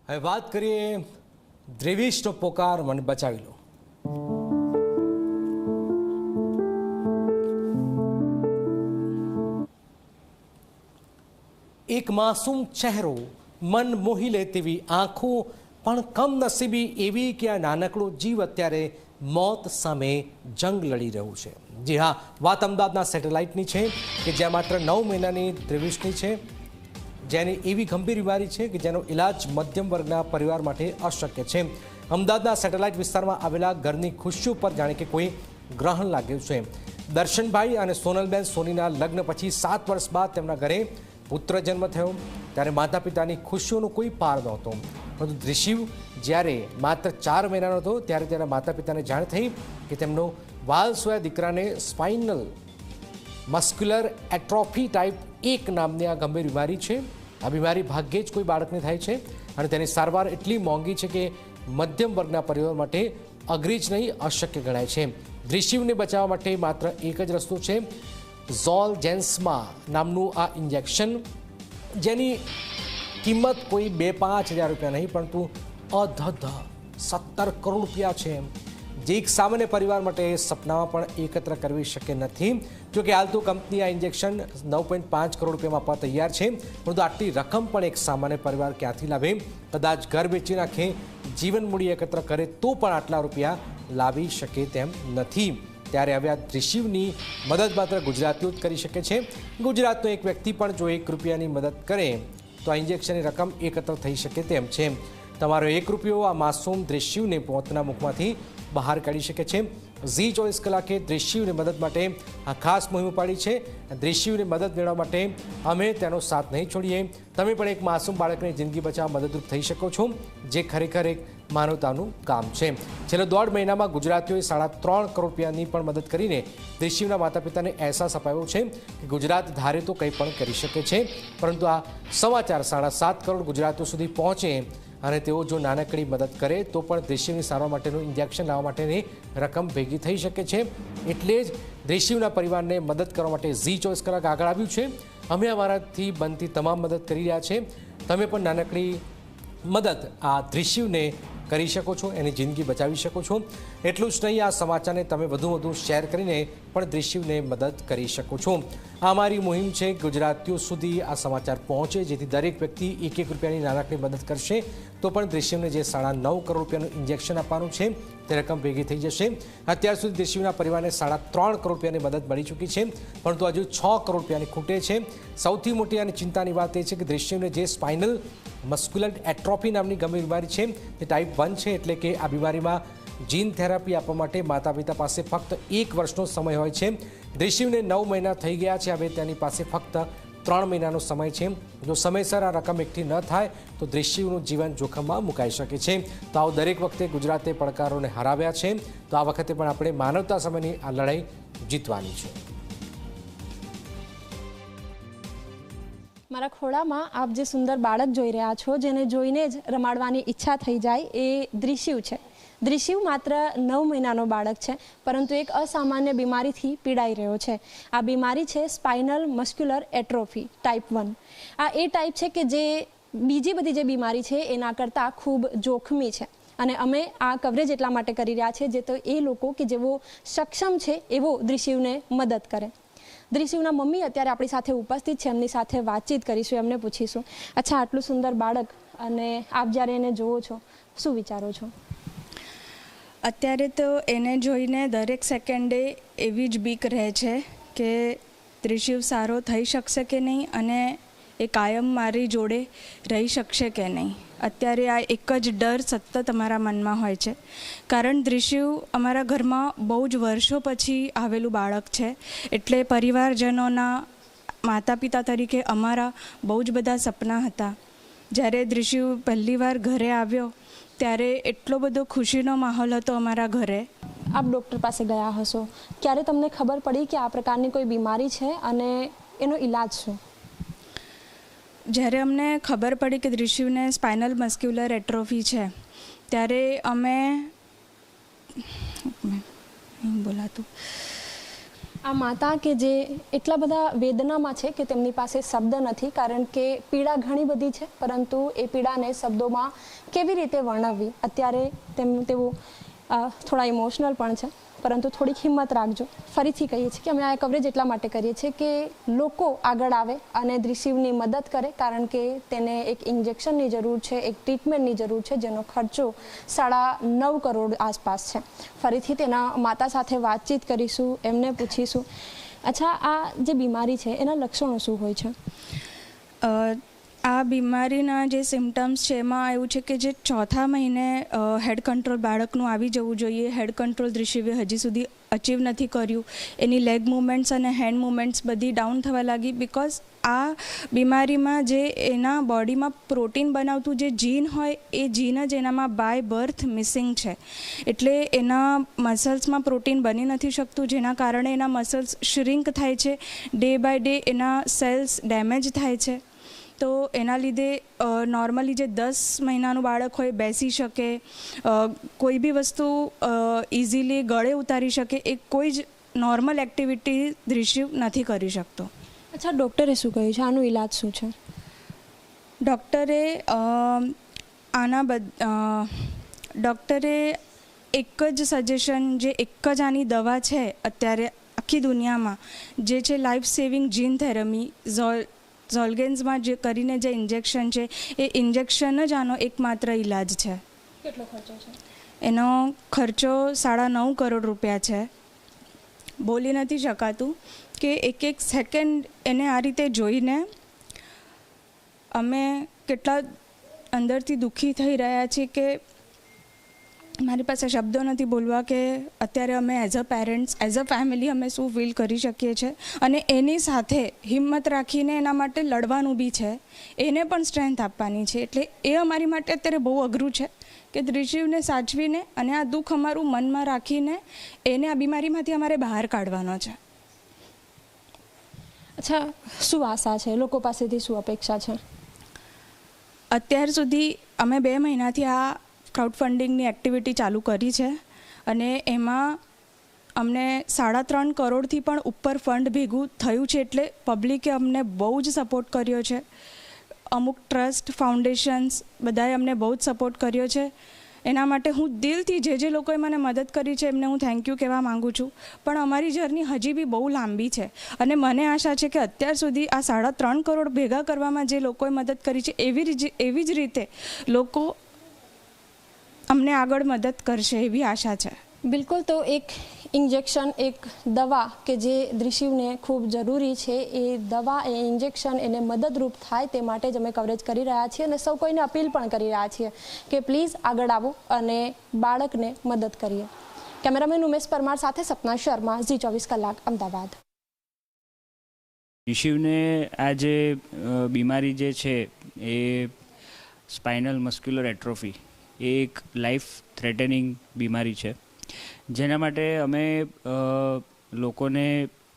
હવે વાત કરીએ દ્રેવિશનો પોકાર મને બચાવી લો. એક માસૂમ ચહેરો, મન મોહી લે તેવી આંખો, પણ કમનસીબી એવી કે આ નાનકડો જીવ અત્યારે મોત સામે જંગ લડી રહ્યું છે. જી હા, વાત અમદાવાદના સેટેલાઇટની છે કે જ્યાં માત્ર 9 મહિનાની દ્રેવિશની છે, જેની એવી ગંભીર બીમારી છે કે જેનો ઇલાજ મધ્યમ વર્ગના પરિવાર માટે અશક્ય છે. અમદાવાદના સેટેલાઇટ વિસ્તારમાં આવેલા ઘરની ખુશીઓ પર જાણે કે કોઈ ગ્રહણ લાગ્યું છે. દર્શનભાઈ અને સોનલબેન સોનીના લગ્ન પછી 7 વર્ષ બાદ તેમના ઘરે પુત્ર જન્મ થયો. ત્યારે માતા પિતાની ખુશીઓનો કોઈ પાર નહોતો. પરંતુ દ્રિશિવ જ્યારે માત્ર 4 મહિનાનો હતો ત્યારે તેના માતા પિતાને જાણ થઈ કે તેમનો વાલસોયા દીકરાને સ્પાઇનલ મસ્ક્યુલર એટ્રોફી ટાઈપ 1 નામની આ ગંભીર બીમારી છે. આ બીમારી ભાગ્યે જ કોઈ બાળકને થાય છે અને તેની સારવાર એટલી મોંઘી છે કે મધ્યમ વર્ગના પરિવાર માટે અઘરી જ નહીં, અશક્ય ગણાય છે. દ્રિશિવને બચાવવા માટે માત્ર એક જ રસ્તો છે, ઝોલજેન્સમા નામનું આ ઇન્જેક્શન, જેની કિંમત કોઈ 2-5 હજાર રૂપિયા નહીં પરંતુ અધધ 17 કરોડ રૂપિયા છે, જે એક સામાન્ય પરિવાર માટે સપનામાં પણ એકત્ર કરવી શક્ય નથી. જોકે હાલ તો કંપની આ ઇન્જેક્શન 9.5 કરોડ રૂપિયામાં આપવા તૈયાર છે, પરંતુ આટલી રકમ પણ એક સામાન્ય પરિવાર ક્યાંથી લાવે? કદાચ ઘર વેચી નાખે, જીવન મૂડી એકત્ર કરે તો પણ આટલા રૂપિયા લાવી શકે તેમ નથી. ત્યારે હવે આ દ્રિશિવની મદદ માત્ર ગુજરાતીઓ જ કરી શકે છે. ગુજરાતનો એક વ્યક્તિ પણ જો 1 રૂપિયાની મદદ કરે તો આ ઇન્જેક્શનની રકમ એકત્ર થઈ શકે તેમ છે. તમારો 1 રૂપિયો આ માસૂમ દ્રિશિવને મોતના મુખમાંથી બહાર કાઢી શકે છે. ઝી 24 કલાકે દ્રિશિવની મદદ માટે આ ખાસ મુહિમ ઉપાડી છે. દ્રિશિવની મદદ મેળવવા માટે અમે તેનો સાથ નહીં છોડીએ. તમે પણ એક માસૂમ બાળકની જિંદગી બચાવવા મદદરૂપ થઈ શકો છો, જે ખરેખર એક માનવતાનું કામ છે. છેલ્લા 1.5 મહિનામાં ગુજરાતીઓએ 3.5 કરોડ રૂપિયાની પણ મદદ કરીને દ્રિશિવના માતા પિતાને અહેસાસ અપાયો છે કે ગુજરાત ધારે તો કંઈ પણ કરી શકે છે. પરંતુ આ સમાચાર 7.5 કરોડ ગુજરાતીઓ સુધી પહોંચે અને તેઓ જો નાનકડી મદદ કરે તો પણ દ્રિશિવની સારવાર માટેનું ઇન્જેક્શન લાવવા માટેની રકમ ભેગી થઈ શકે છે. એટલે જ દ્રિશિવના પરિવારને મદદ કરવા માટે ઝી 24 કલાક આગળ આવ્યું છે. અમે અમારાથી બનતી તમામ મદદ કરી રહ્યા છે. તમે પણ નાનકડી મદદ આ દ્રિશિવને કરી શકો છો, એની જિંદગી બચાવી શકો છો. એટલું જ નહીં, આ સમાચારને તમે વધુ શેર કરીને પણ દ્રિશિવને મદદ કરી શકો છો. આ અમારી મુહિમ છે, ગુજરાતીઓ સુધી આ સમાચાર પહોંચે, જેથી દરેક વ્યક્તિ 1 રૂપિયાની નાનકડી મદદ કરશે તો પણ દ્રિશિવને જે 9.5 કરોડ રૂપિયાનું ઇન્જેક્શન આપવાનું છે તે રકમ ભેગી થઈ જશે. અત્યાર સુધી દ્રિશિવના પરિવારને 3.5 કરોડ રૂપિયાની મદદ મળી ચૂકી છે, પરંતુ હજુ 6 કરોડ રૂપિયાની ખૂટે છે. સૌથી મોટી અને ચિંતાની વાત એ છે કે દ્રિશિવને જે સ્પાઇનલ મસ્ક્યુલર એટ્રોફી નામની ગંભીર બીમારી છે તે ટાઈપ 1 છે. એટલે કે આ બીમારીમાં જીન થેરાપી આપવા માટે માતા પિતા પાસે ફક્ત 1 વર્ષનો સમય હોય છે. દ્રિશિવને 9 મહિના થઈ ગયા છે, હવે તેની પાસે ફક્ત 3 મહિનાનો સમય છે. જો સમયસર આ રકમ એકઠી ન થાય તો દ્રિશિવનું જીવન જોખમમાં મુકાઈ શકે છે. તો આવો દરેક વખતે ગુજરાતે પડકારોને હરાવ્યા છે, તો આ વખતે પણ આપણે માનવતા સામેની આ લડાઈ જીતવાની છે. મારા ખોળામાં આપ જે સુંદર બાળક જોઈ રહ્યા છો, જેને જોઈને જ રમાડવાની ઈચ્છા થઈ જાય, એ દ્રિશિવ છે. દ્રિશિવ માત્ર 9 મહિનાનો બાળક છે, પરંતુ એક અસામાન્ય બીમારીથી પીડાઈ રહ્યો છે. આ બીમારી છે સ્પાઇનલ મસ્ક્યુલર એટ્રોફી ટાઈપ 1. આ એ ટાઈપ છે કે જે બીજી બધી જે બીમારી છે એના કરતાં ખૂબ જોખમી છે. અને અમે આ કવરેજ એટલા માટે કરી રહ્યા છીએ જે તો એ લોકો કે જેઓ સક્ષમ છે એવો દ્રિશિવને મદદ કરે. દ્રિશિવના મમ્મી અત્યારે આપણી સાથે ઉપસ્થિત છે, એમની સાથે વાતચીત કરીશું, એમને પૂછીશું, અચ્છા આટલું સુંદર બાળક અને આપ જ્યારે એને જુઓ છો શું વિચારો છો? અત્યારે તો એને જોઈને દરેક સેકન્ડે એવી જ બીક રહે છે કે દ્રિશિવ સારો થઈ શકશે કે નહીં અને એ કાયમ મારી જોડે રહી શકશે કે નહીં. અત્યારે આ એક જ ડર સતત અમારા મનમાં હોય છે, કારણ દ્રિશિવ અમારા ઘરમાં બહુ જ વર્ષો પછી આવેલું બાળક છે. એટલે પરિવારજનોના માતા પિતા તરીકે અમારા બહુ જ બધા સપના હતા. જ્યારે દ્રિશિવ પહેલીવાર ઘરે આવ્યો ત્યારે એટલો બધો ખુશીનો માહોલ હતો અમારા ઘરે. આપ ડૉક્ટર પાસે ગયા હશો, ક્યારે તમને ખબર પડી કે આ પ્રકારની કોઈ બીમારી છે અને એનો ઈલાજ શું? જ્યારે અમને ખબર પડી કે દ્રિશિવને સ્પાઇનલ મસ્ક્યુલર એટ્રોફી છે ત્યારે અમે આ માતા કે જે એટલા બધા વેદનામાં છે કે તેમની પાસે શબ્દ નથી, કારણ કે પીડા ઘણી બધી છે, પરંતુ એ પીડાને શબ્દોમાં કેવી રીતે વર્ણવવી, અત્યારે તેઓ થોડા ઇમોશનલ પણ છે, પરંતુ થોડીક હિંમત રાખજો. ફરીથી કહીએ છીએ કે અમે આ કવરેજ એટલા માટે કરીએ છીએ કે લોકો આગળ આવે અને દ્રિશિવની મદદ કરે, કારણ કે તેને એક ઇન્જેક્શનની જરૂર છે, એક ટ્રીટમેન્ટની જરૂર છે, જેનો ખર્ચો 9.5 કરોડ આસપાસ છે. ફરીથી તેના માતા સાથે વાતચીત કરીશું, એમને પૂછીશું. અચ્છા, આ જે બીમારી છે એના લક્ષણો શું હોય છે? આ બીમારીના જે સિમ્ટમ્સ છે એમાં એવું છે કે જે 4થા મહિને હેડ કંટ્રોલ બાળકનું આવી જવું જોઈએ. હેડ કંટ્રોલ દ્રિશિવે હજી સુધી અચીવ નથી કર્યું. એની લેગ મૂવમેન્ટ્સ અને હેન્ડ મૂવમેન્ટ્સ બધી ડાઉન થવા લાગી, બિકોઝ આ બીમારીમાં જે એના બોડીમાં પ્રોટીન બનાવતું જે જીન હોય એ જીન જ એનામાં બાય બર્થ મિસિંગ છે. એટલે એના મસલ્સમાં પ્રોટીન બની નથી શકતું, જેના કારણે એના મસલ્સ શ્રિંક થાય છે. ડે બાય ડે એના સેલ્સ ડેમેજ થાય છે. તો એના લીધે નોર્મલી જે 10 મહિનાનું બાળક હોય બેસી શકે, કોઈ બી વસ્તુ ઇઝીલી ગળે ઉતારી શકે, એ કોઈ જ નોર્મલ એક્ટિવિટી દ્રિશિવ નથી કરી શકતો. અચ્છા, ડૉક્ટરે શું કહ્યું છે? આનું ઈલાજ શું છે? ડૉક્ટરે એક જ સજેશન, જે એક જ આની દવા છે અત્યારે આખી દુનિયામાં, જે છે લાઈફ સેવિંગ જીન થેરાપી, ઝોલ્ગેન્સમાં જે કરીને જે ઇન્જેક્શન છે, એ ઇન્જેક્શન જ આનો એકમાત્ર ઈલાજ છે. કેટલો ખર્ચો છે? એનો ખર્ચો 9.5 કરોડ રૂપિયા છે. બોલી નથી શકાતું કે એક સેકન્ડ એને આ રીતે જોઈને અમે કેટલા અંદરથી દુઃખી થઈ રહ્યા છીએ કે મારી પાસે શબ્દો નથી બોલવા કે અત્યારે અમે as a parents, as a family અમે શું ફીલ કરી શકીએ છીએ. અને એની સાથે હિંમત રાખીને એના માટે લડવાનું બી છે, એને પણ સ્ટ્રેન્થ આપવાની છે. એટલે એ અમારી માટે અત્યારે બહુ અઘરું છે કે દ્રિશિવને સાચવીને અને આ દુઃખ અમારું મનમાં રાખીને એને આ બીમારીમાંથી અમારે બહાર કાઢવાનો છે. અચ્છા, શું આશા છે? લોકો પાસેથી શું અપેક્ષા છે? અત્યાર સુધી અમે 2 મહિનાથી આ ક્રાઉડ ફંડિંગની એક્ટિવિટી ચાલુ કરી છે અને એમાં અમને 3.5 કરોડથી પણ ઉપર ફંડ ભેગું થયું છે. એટલે પબ્લિકે અમને બહુ જ સપોર્ટ કર્યો છે. અમુક ટ્રસ્ટ, ફાઉન્ડેશન્સ બધાએ અમને બહુ જ સપોર્ટ કર્યો છે. એના માટે હું દિલથી જે લોકોએ મને મદદ કરી છે એમને હું થેન્ક યુ કહેવા માગું છું. પણ અમારી જર્ની હજી બી બહુ લાંબી છે અને મને આશા છે કે અત્યાર સુધી આ 3.5 કરોડ ભેગા કરવામાં જે લોકોએ મદદ કરી છે એવી જ રીતે લોકો અમને આગળ મદદ કરશે એવી આશા છે. બિલકુલ. તો એક ઇન્જેક્શન, એક દવા કે જે દ્રિશિવને ખૂબ જરૂરી છે, એ દવા, એ ઇન્જેક્શન એને મદદરૂપ થાય તે માટે જ અમે કવરેજ કરી રહ્યા છીએ અને સૌ કોઈને અપીલ પણ કરી રહ્યા છીએ કે પ્લીઝ આગળ આવો અને બાળકને મદદ કરીએ. કેમેરામેન ઉમેશ પરમાર સાથે સપના શર્મા, ઝી24 કલાક, અમદાવાદ. દ્રિશિવને આ જે બીમારી જે છે એ સ્પાઇનલ મસ્ક્યુલર એટ્રોફી, એ એક લાઈફ થ્રેટનિંગ બીમારી છે, જેના માટે અમે લોકોને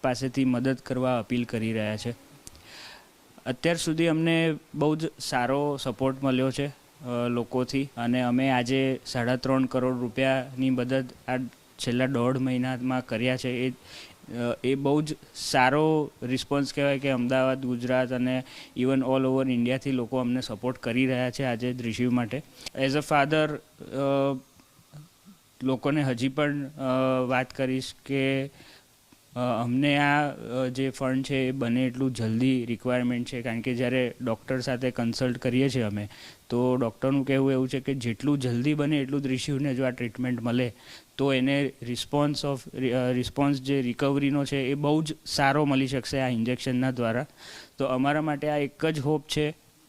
પાસેથી મદદ કરવા અપીલ કરી રહ્યા છે. અત્યાર સુધી અમને બહુ જ સારો સપોર્ટ મળ્યો છે લોકોથી અને અમે આજે 3.5 કરોડ રૂપિયાની મદદ આ છેલ્લા 1.5 મહિનામાં કર્યા છે. એ બહુ જ સારો રિસ્પોન્સ કહેવાય કે અમદાવાદ, ગુજરાત અને ઇવન ઓલ ઓવર ઇન્ડિયાથી લોકો અમને સપોર્ટ કરી રહ્યા છે આજે દ્રિશિવ માટે. એઝ અ ફાધર લોકોને હજી પણ વાત કરીશ કે અમને આ જે ફંડ છે એ બને એટલું જલ્દી રિક્વાયરમેન્ટ છે, કારણ કે જ્યારે ડૉક્ટર સાથે કન્સલ્ટ કરીએ છીએ અમે તો ડૉક્ટરનું કહેવું એવું છે કે જેટલું જલ્દી બને એટલું દ્રિશિવને જો આ ટ્રીટમેન્ટ મળે તો એને રિસ્પોન્સ જે રિકવરીનો છે એ બહુ જ સારો મળી શકશે આ ઇન્જેક્શનના દ્વારા. તો અમારા માટે આ એક જ હોપ છે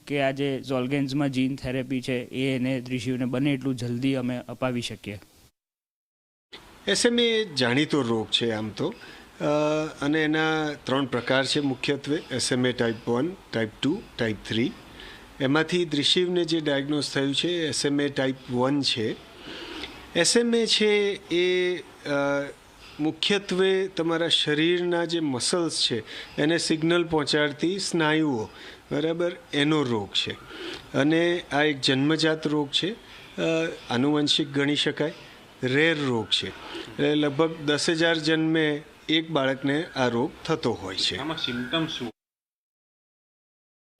કે આ જે ઝોલ્ગેન્સમાં જીન થેરેપી છે એ એને દ્રિશિવને બને એટલું જલ્દી અમે અપાવી શકીએ. SMA જાણીતો રોગ છે આમ તો, અને એના 3 પ્રકાર છે મુખ્યત્વે: SMA ટાઈપ 1, ટાઈપ 2, ટાઈપ 3. એમાંથી દ્રિશિવને જે ડાયગ્નોઝ થયું છે SMA ટાઈપ 1 છે. SMA છે એ મુખ્યત્વે તમારા શરીરના જે મસલ્સ છે એને સિગ્નલ પહોંચાડતી સ્નાયુઓ, બરાબર, એનો રોગ છે અને આ એક જન્મજાત રોગ છે. આનુવંશિક ગણી શકાય. રેર રોગ છે. એટલે લગભગ 10,000 જન્મે એક બાળકને આ રોગ થતો હોય છે. આમાં સિમ્ટમ્સ શું?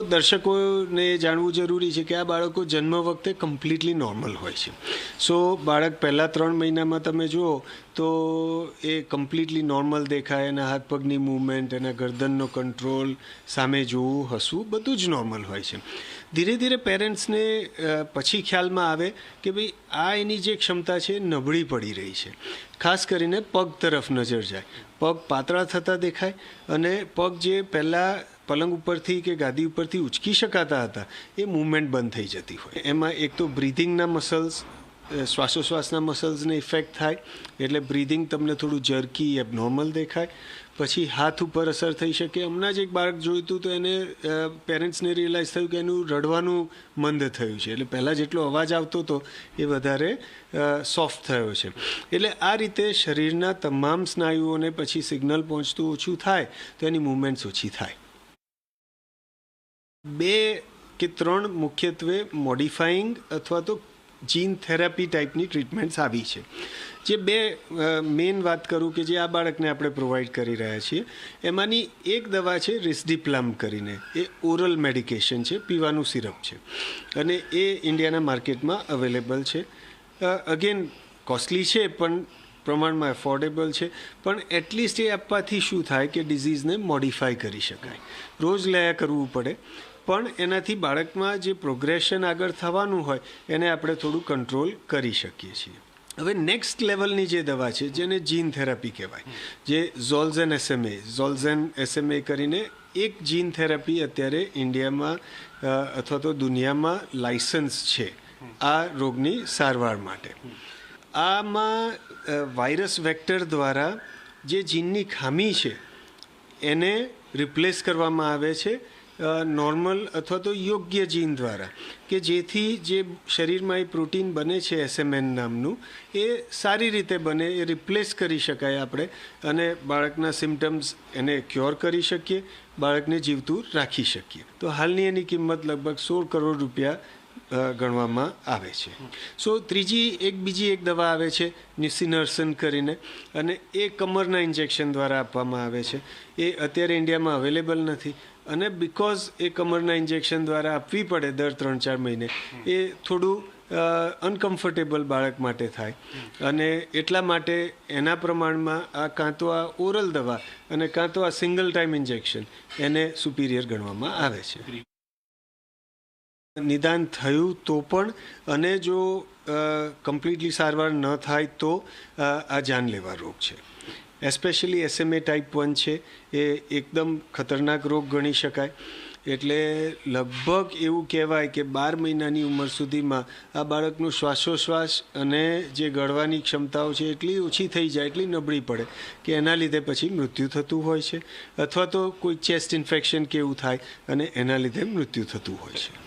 દર્શકોને એ જાણવું જરૂરી છે કે આ બાળકો જન્મ વખતે કમ્પ્લીટલી નોર્મલ હોય છે. સો બાળક પહેલાં 3 મહિનામાં તમે જુઓ તો એ કમ્પ્લીટલી નોર્મલ દેખાય, એના હાથ પગની મૂવમેન્ટ, એના ગરદનનો કંટ્રોલ, સામે જોવું, હસવું, બધું જ નોર્મલ હોય છે. ધીરે ધીરે પેરેન્ટ્સને પછી ખ્યાલમાં આવે કે ભાઈ આ એની જે ક્ષમતા છે નબળી પડી રહી છે. ખાસ કરીને પગ તરફ નજર જાય, પગ પાતળા થતા દેખાય અને પગ જે પહેલાં પલંગ ઉપરથી કે ગાદી ઉપરથી ઉચકી શકાતા હતા એ મૂવમેન્ટ બંધ થઈ જતી હોય. એમાં એક તો બ્રિધિંગના મસલ્સ, શ્વાસોશ્વાસના મસલ્સને ઇફેક્ટ થાય એટલે બ્રિધિંગ તમને થોડું જર્કી, એબનોર્મલ દેખાય. પછી હાથ ઉપર અસર થઈ શકે. હમણાં જ એક બાળક જોયું હતું તો એને પેરેન્ટ્સને રિયલાઇઝ થયું કે એનું રડવાનું મંદ થયું છે, એટલે પહેલાં જેટલો અવાજ આવતો હતો એ વધારે સોફ્ટ થયો છે. એટલે આ રીતે શરીરના તમામ સ્નાયુઓને પછી સિગ્નલ પહોંચતું ઓછું થાય તો એની મૂવમેન્ટ્સ ઓછી થાય. 2 કે 3 મુખ્યત્વે મોડિફાઈંગ અથવા તો જીન થેરાપી ટાઈપની ટ્રીટમેન્ટ્સ આવી છે. જે 2 મેઇન વાત કરું કે જે આ બાળકને આપણે પ્રોવાઈડ કરી રહ્યા છીએ, એમાંની એક દવા છે રિસ્ડીપ્લામ કરીને. એ ઓરલ મેડિકેશન છે, પીવાનું સિરપ છે અને એ ઇન્ડિયાના માર્કેટમાં અવેલેબલ છે. અગેન કોસ્ટલી છે પણ પ્રમાણમાં એફોર્ડેબલ છે. પણ એટલીસ્ટ એ આપવાથી શું થાય કે ડિઝીઝને મોડિફાઈ કરી શકાય. રોજ લયા કરવું પડે પણ એનાથી બાળકમાં જે પ્રોગ્રેશન આગળ થવાનું હોય એને આપણે થોડું કંટ્રોલ કરી શકીએ છીએ. હવે નેક્સ્ટ લેવલની જે દવા છે જેને જીન થેરાપી કહેવાય, જે ઝોલ્ઝેન SMA કરીને એક જીન થેરાપી અત્યારે ઇન્ડિયામાં અથવા તો દુનિયામાં લાયસન્સ છે આ રોગની સારવાર માટે. આમાં વાયરસ વેક્ટર દ્વારા જે જીનની ખામી છે એને રિપ્લેસ કરવામાં આવે છે નોર્મલ અથવા તો યોગ્ય જીન દ્વારા, કે જેથી જે શરીરમાં એ પ્રોટીન બને છે SMN નામનું એ સારી રીતે બને, એ રિપ્લેસ કરી શકાય આપણે અને બાળકના સિમ્ટમ્સ એને ક્યોર કરી શકીએ, બાળકને જીવતું રાખી શકીએ. તો હાલની એની કિંમત લગભગ 16 કરોડ રૂપિયા ગણવામાં આવે છે. સો બીજી એક દવા આવે છે ન્યુસિનર્સન કરીને અને એ કમરના ઇન્જેક્શન દ્વારા આપવામાં આવે છે. એ અત્યારે ઇન્ડિયામાં અવેલેબલ નથી અને બિકોઝ એ કમરના ઇન્જેક્શન દ્વારા આપવી પડે દર 3-4 મહિને, એ થોડું અનકમ્ફર્ટેબલ બાળક માટે થાય અને એટલા માટે એના પ્રમાણમાં આ કાં તો આ ઓરલ દવા અને કાં તો આ સિંગલ ટાઈમ ઇન્જેક્શન એને સુપિરિયર ગણવામાં આવે છે. નિદાન થયું તો પણ અને જો કમ્પ્લીટલી સારવાર ન થાય તો આ જાનલેવા રોગ છે. એસ્પેશિયલી SMA ટાઈપ 1 છે એ એકદમ ખતરનાક રોગ ગણી શકાય. એટલે લગભગ એવું કહેવાય કે 12 મહિનાની ઉંમર સુધીમાં આ બાળકનું શ્વાસોશ્વાસ અને જે ગળવાની ક્ષમતાઓ છે એટલી ઓછી થઈ જાય, એટલી નબળી પડે કે એના લીધે પછી મૃત્યુ થતું હોય છે અથવા તો કોઈ ચેસ્ટ ઇન્ફેક્શન કે એવું થાય અને એના લીધે મૃત્યુ થતું હોય છે.